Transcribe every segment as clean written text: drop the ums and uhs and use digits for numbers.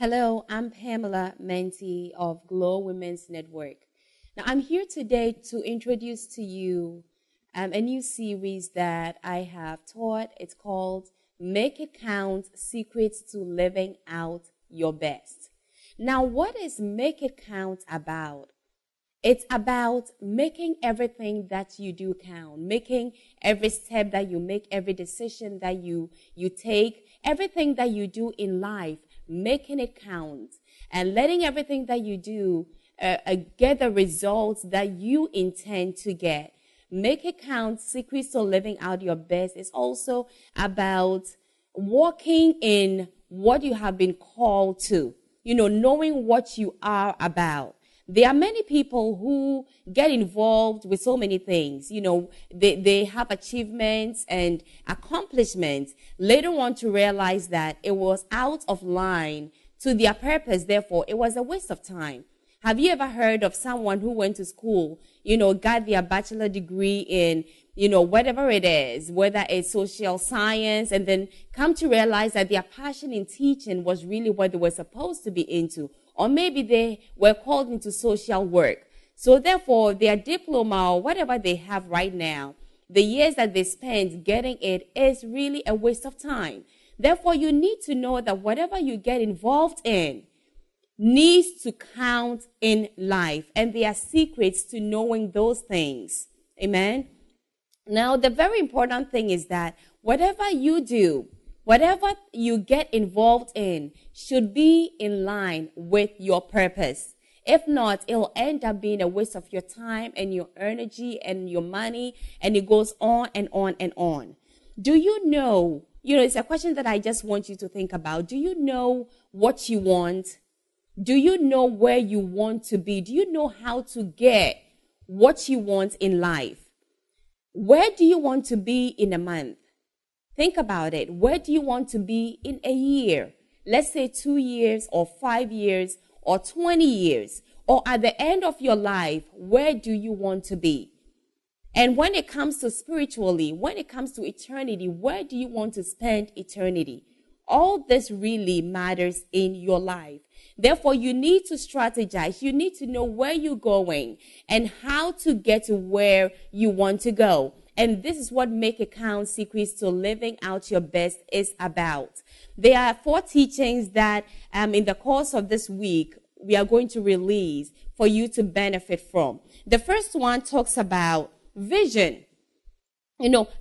Hello, I'm Pamela Menti of Glow Women's Network. Now, I'm here today to introduce to you a new series that I have taught. It's called Make It Count, Secrets to Living Out Your Best. Now, what is Make It Count about? It's about making everything that you do count, making every step that you make, every decision that you take, everything that you do in life, making it count, and letting everything that you do get the results that you intend to get. Make it count, secrets to living out your best. It's also about walking in what you have been called to, knowing what you are about. There are many people who get involved with so many things. They have achievements and accomplishments. Later on to realize that it was out of line to their purpose. Therefore, it was a waste of time. Have you ever heard of someone who went to school, got their bachelor degree in, whatever it is, whether it's social science, and then come to realize that their passion in teaching was really what they were supposed to be into? Or maybe they were called into social work. So therefore, their diploma or whatever they have right now, the years that they spent getting it is really a waste of time. Therefore, you need to know that whatever you get involved in needs to count in life. And there are secrets to knowing those things. Amen? Now, the very important thing is that whatever you do, whatever you get involved in should be in line with your purpose. If not, it'll end up being a waste of your time and your energy and your money, and it goes on and on and on. Do you know, it's a question that I just want you to think about. Do you know what you want? Do you know where you want to be? Do you know how to get what you want in life? Where do you want to be in a month? Think about it. Where do you want to be in a year? Let's say 2 years or 5 years or 20 years. Or at the end of your life, where do you want to be? And when it comes to spiritually, when it comes to eternity, where do you want to spend eternity? All this really matters in your life. Therefore, you need to strategize. You need to know where you're going and how to get to where you want to go. And this is what Make It Count, Secrets to Living Out Your Best is about. There are 4 teachings that in the course of this week, we are going to release for you to benefit from. The first one talks about vision.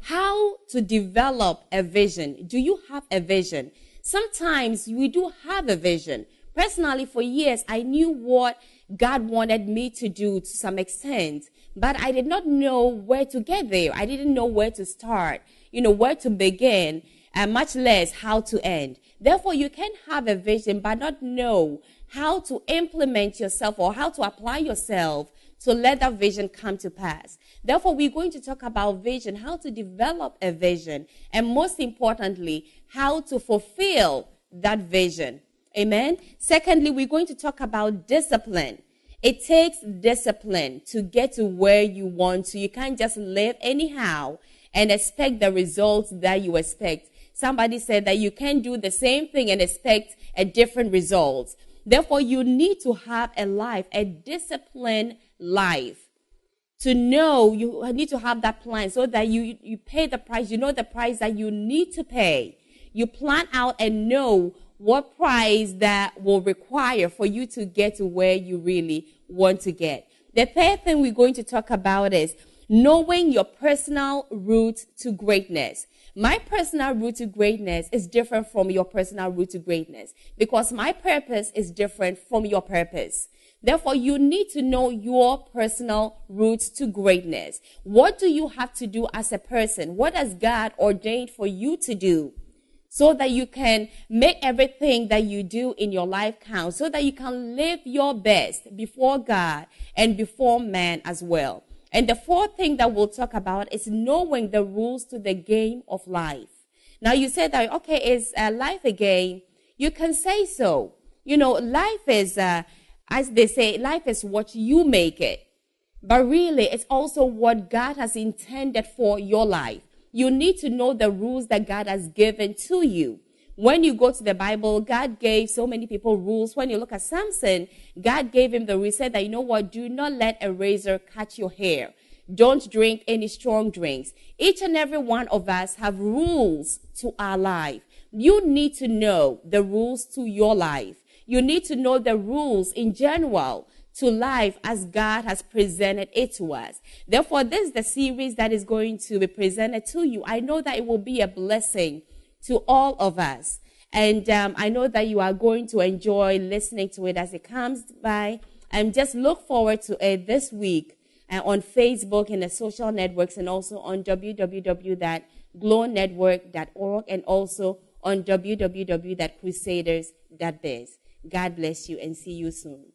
How to develop a vision. Do you have a vision? Sometimes we do have a vision. Personally, for years, I knew what God wanted me to do to some extent, but I did not know where to get there. I didn't know where to start, where to begin, and much less how to end. Therefore, you can have a vision, but not know how to implement yourself or how to apply yourself to let that vision come to pass. Therefore, we're going to talk about vision, how to develop a vision, and most importantly, how to fulfill that vision. Amen. Secondly, we're going to talk about discipline. It takes discipline to get to where you want to. You can't just live anyhow and expect the results that you expect. Somebody said that you can't do the same thing and expect a different result. Therefore, you need to have a life, a disciplined life. To know, you need to have that plan so that you pay the price. You know the price that you need to pay. You plan out and know what price that will require for you to get to where you really want to get. The third thing we're going to talk about is knowing your personal route to greatness. My personal route to greatness is different from your personal route to greatness because my purpose is different from your purpose. Therefore, you need to know your personal route to greatness. What do you have to do as a person? What has God ordained for you to do? So that you can make everything that you do in your life count, so that you can live your best before God and before man as well. And the fourth thing that we'll talk about is knowing the rules to the game of life. Now you said that, okay, is life a game? You can say so. Life is, as they say, life is what you make it. But really, it's also what God has intended for your life. You need to know the rules that God has given to you. When you go to the Bible, God gave so many people rules. When you look at Samson, God gave him the rule, said that, you know what, do not let a razor cut your hair. Don't drink any strong drinks. Each and every one of us have rules to our life. You need to know the rules to your life. You need to know the rules in general to life as God has presented it to us. Therefore, this is the series that is going to be presented to you. I know that it will be a blessing to all of us. And I know that you are going to enjoy listening to it as it comes by. And just look forward to it this week on Facebook and the social networks, and also on www.glownetwork.org, and also on www.crusaders.biz. God bless you and see you soon.